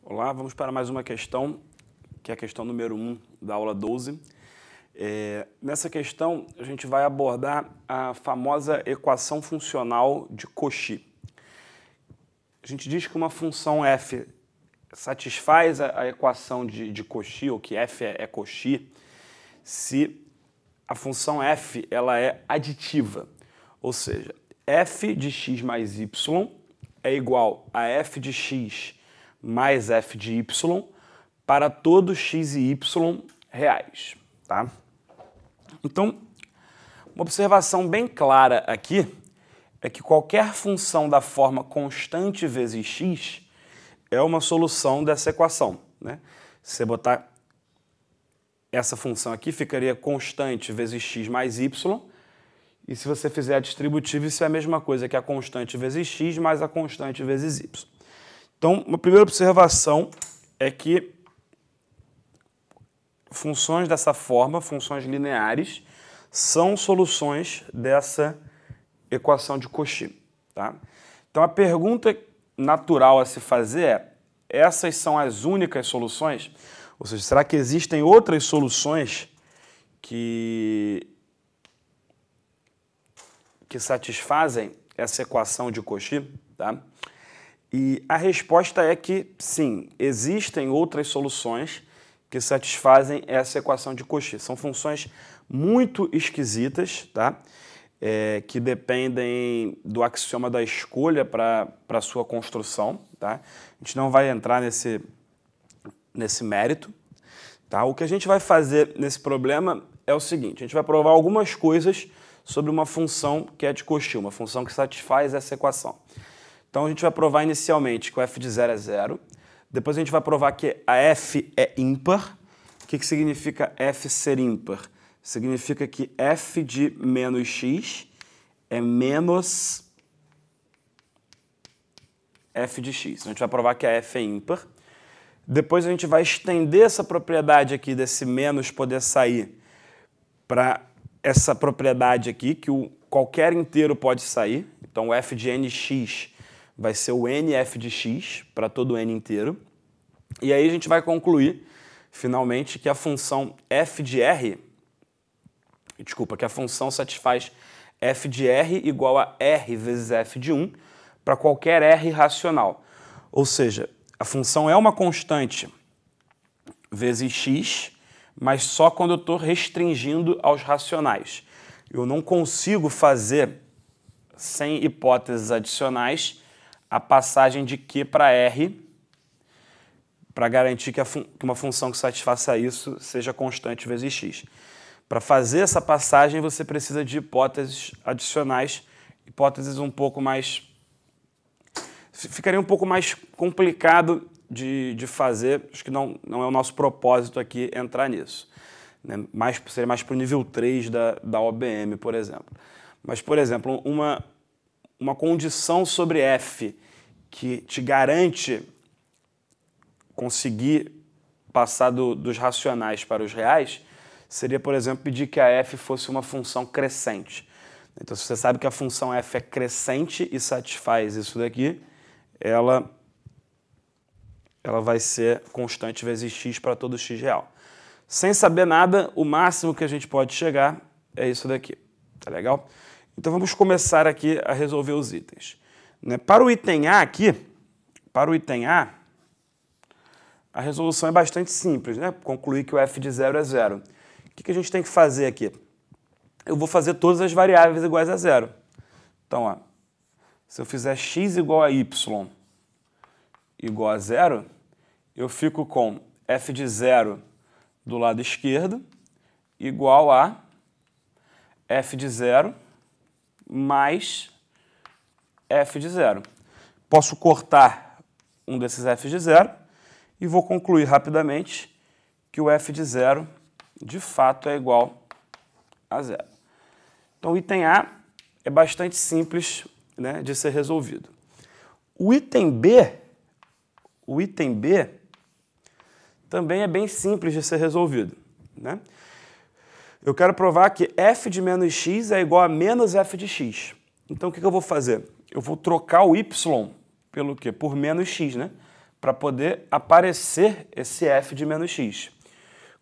Olá, vamos para mais uma questão, que é a questão número 1 da aula 12. Nessa questão, a gente vai abordar a famosa equação funcional de Cauchy. A gente diz que uma função f satisfaz a equação de Cauchy, ou que f é Cauchy, se a função f ela é aditiva, ou seja, f de x mais y é igual a f de x mais f de y para todos x e y reais, tá? Então, uma observação bem clara aqui é que qualquer função da forma constante vezes x é uma solução dessa equação, né? Se você botar essa função aqui, ficaria constante vezes x mais y, e se você fizer a distributiva, isso é a mesma coisa que a constante vezes x mais a constante vezes y. Então, uma primeira observação é que funções dessa forma, funções lineares, são soluções dessa equação de Cauchy, tá? Então, a pergunta natural a se fazer é: essas são as únicas soluções? Ou seja, será que existem outras soluções que satisfazem essa equação de Cauchy, tá? E a resposta é que sim, existem outras soluções que satisfazem essa equação de Cauchy. São funções muito esquisitas, tá? Que dependem do axioma da escolha para a sua construção, tá? A gente não vai entrar nesse mérito, tá? O que a gente vai fazer nesse problema é o seguinte: a gente vai provar algumas coisas sobre uma função que é de Cauchy, uma função que satisfaz essa equação. Então, a gente vai provar inicialmente que o f de 0 é 0. Depois a gente vai provar que a f é ímpar. O que significa f ser ímpar? Significa que f de menos x é menos f de x. Então, a gente vai provar que a f é ímpar. Depois a gente vai estender essa propriedade aqui desse menos poder sair para essa propriedade aqui, que qualquer inteiro pode sair. Então, o f de nx vai ser o nf de x para todo n inteiro. E aí a gente vai concluir, finalmente, que a função f de r, que a função satisfaz f de r igual a r vezes f de 1 para qualquer r racional. Ou seja, a função é uma constante vezes x, mas só quando eu estou restringindo aos racionais. Eu não consigo fazer, sem hipóteses adicionais, a passagem de Q para R para garantir que uma função que satisfaça isso seja constante vezes x. Para fazer essa passagem, você precisa de hipóteses adicionais, hipóteses um pouco mais... Ficaria um pouco mais complicado de fazer, acho que não é o nosso propósito aqui entrar nisso, né? Seria mais para o nível 3 da OBM, por exemplo. Mas, por exemplo, uma condição sobre f que te garante conseguir passar dos racionais para os reais seria, por exemplo, pedir que a f fosse uma função crescente. Então, se você sabe que a função f é crescente e satisfaz isso daqui, ela vai ser constante vezes x para todo x real. Sem saber nada, o máximo que a gente pode chegar é isso daqui. Tá legal? Então, vamos começar aqui a resolver os itens. Para o item A aqui, a resolução é bastante simples, né? Concluir que o f de 0 é 0. O que a gente tem que fazer aqui? Eu vou fazer todas as variáveis iguais a 0. Então, ó, se eu fizer x igual a y igual a 0, eu fico com f de 0 do lado esquerdo igual a f de 0 mais f de 0. Posso cortar um desses f de 0 e vou concluir rapidamente que o f de 0 de fato é igual a 0. Então, o item A é bastante simples, né, de ser resolvido. O item B também é bem simples de ser resolvido, né? Eu quero provar que f de menos x é igual a menos f de x. Então, o que eu vou fazer? Eu vou trocar o y pelo quê? Por menos x, né? para poder aparecer esse f de menos x.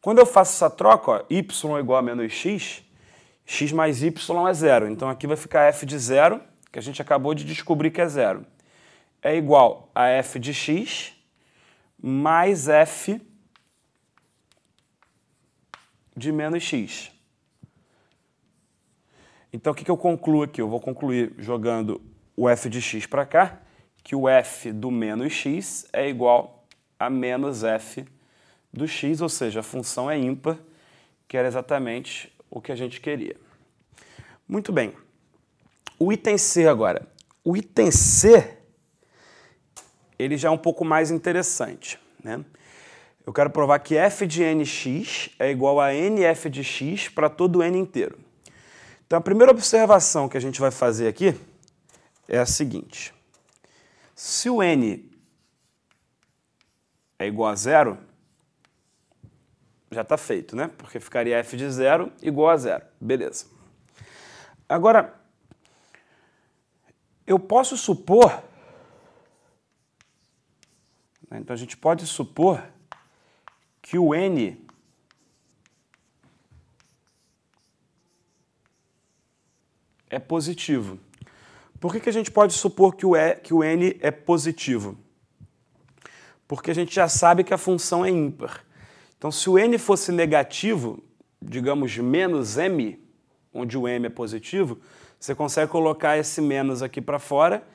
Quando eu faço essa troca, ó, y igual a menos x, x mais y é zero. Então aqui vai ficar f de zero, que a gente acabou de descobrir que é zero. É igual a f de x mais f de menos x. Então, o que eu concluo aqui? Eu vou concluir jogando o f de x para cá, que o f do menos x é igual a menos f do x, ou seja, a função é ímpar, que era exatamente o que a gente queria. Muito bem. O item C agora. O item C, ele já é um pouco mais interessante, né? Eu quero provar que f de nx é igual a nf de x para todo n inteiro. Então, a primeira observação que a gente vai fazer aqui é a seguinte. Se o n é igual a zero, já está feito, né? Porque ficaria f de zero igual a zero. Beleza. Agora, eu posso supor... Então, a gente pode supor que o n é positivo. Por que a gente pode supor que o n é positivo? Porque a gente já sabe que a função é ímpar. Então, se o n fosse negativo, digamos menos m, onde o m é positivo, você consegue colocar esse menos aqui para fora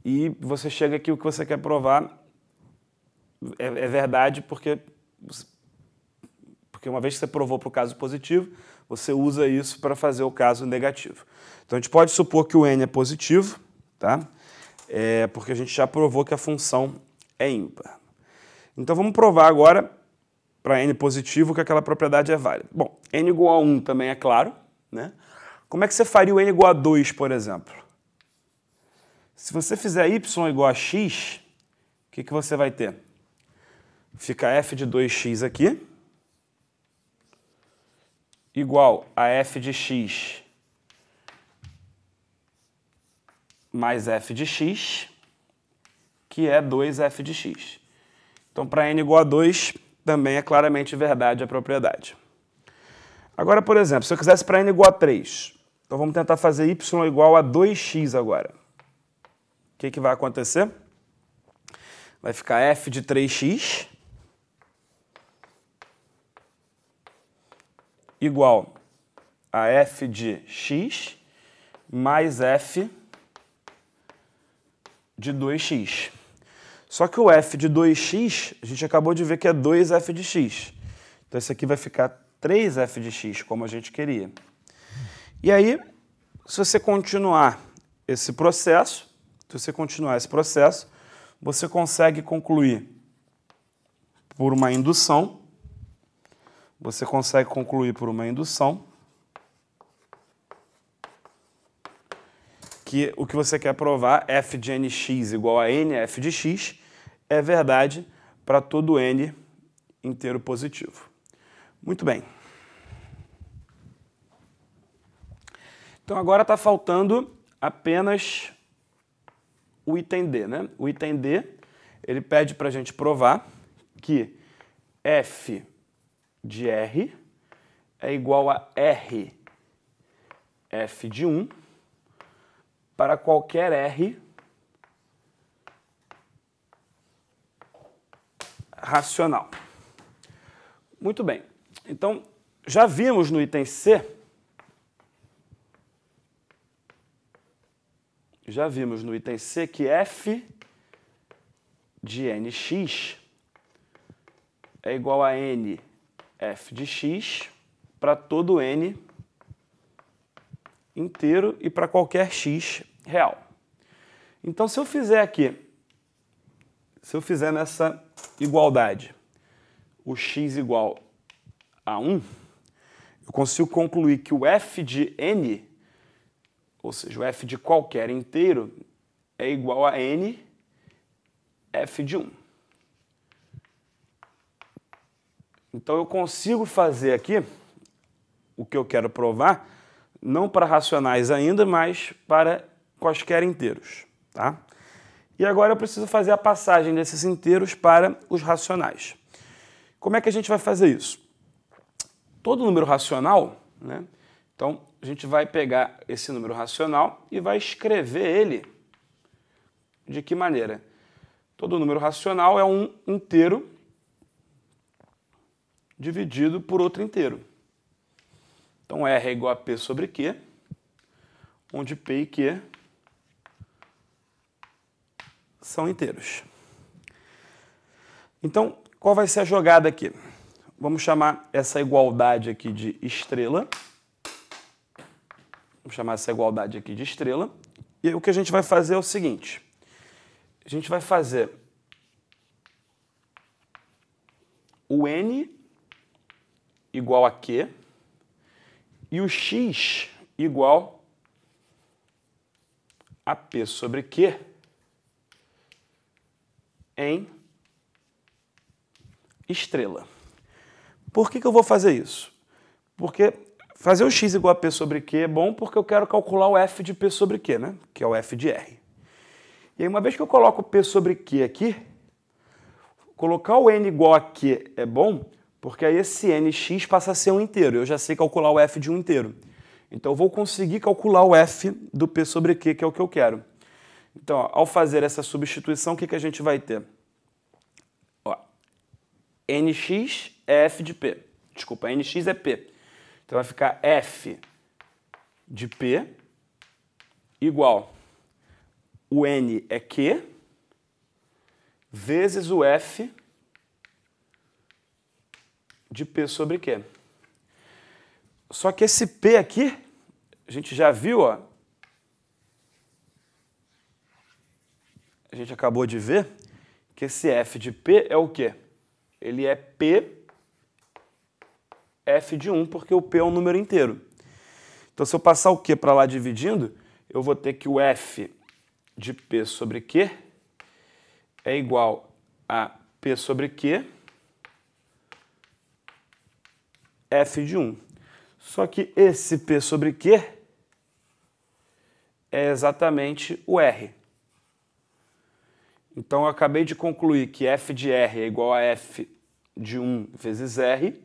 e você chega aqui, o que você quer provar é verdade, porque uma vez que você provou para o caso positivo, você usa isso para fazer o caso negativo. Então, a gente pode supor que o n é positivo, tá? Porque a gente já provou que a função é ímpar. Então, vamos provar agora, para n positivo, que aquela propriedade é válida. Bom, n igual a 1 também é claro, né? Como é que você faria o n igual a 2, por exemplo? Se você fizer y igual a x, o que você vai ter? Fica f de 2x aqui, igual a f de x mais f de x, que é 2f de x. Então, para n igual a 2, também é claramente verdade a propriedade. Agora, por exemplo, se eu quisesse para n igual a 3, então vamos tentar fazer y igual a 2x agora. O que vai acontecer? Vai ficar f de 3x igual a f de x mais f de 2x. Só que o f de 2x, a gente acabou de ver que é 2f de x. Então, isso aqui vai ficar 3f de x, como a gente queria. E aí, se você continuar esse processo, você consegue concluir por uma indução. Que o que você quer provar, f de nx igual a nf de x, é verdade para todo n inteiro positivo. Muito bem. Então, agora está faltando apenas o item D, né? O item D, ele pede para a gente provar que f de R é igual a R f de 1 para qualquer R racional. Muito bem. Então, já vimos no item C, que f de nx é igual a n f de x para todo n inteiro e para qualquer x real. Então, se eu fizer nessa igualdade o x igual a 1, eu consigo concluir que o f de n, ou seja, o f de qualquer inteiro, é igual a n f de 1. Então, eu consigo fazer aqui o que eu quero provar, não para racionais ainda, mas para quaisquer inteiros, tá? E agora eu preciso fazer a passagem desses inteiros para os racionais. Como é que a gente vai fazer isso? Todo número racional, né? Então, a gente vai pegar esse número racional e vai escrever ele de que maneira? Todo número racional é um inteiro dividido por outro inteiro. Então, R é igual a P sobre Q, onde P e Q são inteiros. Então, qual vai ser a jogada aqui? Vamos chamar essa igualdade aqui de estrela. Vamos chamar essa igualdade aqui de estrela. E aí, o que a gente vai fazer é o seguinte. A gente vai fazer o N igual a Q e o X igual a P sobre Q em estrela. Por que eu vou fazer isso? Porque fazer o x igual a P sobre Q é bom porque eu quero calcular o f de P sobre Q, né? Que é o f de R. E aí, uma vez que eu coloco P sobre Q aqui, colocar o n igual a Q é bom porque aí esse nx passa a ser um inteiro. Eu já sei calcular o f de um inteiro. Então, eu vou conseguir calcular o f do P sobre Q, que é o que eu quero. Então, ó, ao fazer essa substituição, o que a gente vai ter? Ó, nx é f de P. Desculpa, nx é P. Então, vai ficar f de P igual o n é Q vezes o f de P sobre Q. Só que esse P aqui, a gente já viu, ó. A gente acabou de ver que esse f de P é o quê? Ele é P f de 1, porque o P é um número inteiro. Então, se eu passar o Q para lá dividindo, eu vou ter que o f de P sobre Q é igual a P sobre Q f de 1. Só que esse P sobre Q é exatamente o R. Então, eu acabei de concluir que f de R é igual a f de 1 vezes R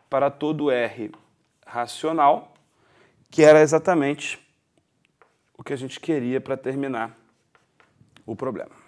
para todo R racional, que era exatamente o que a gente queria para terminar o problema.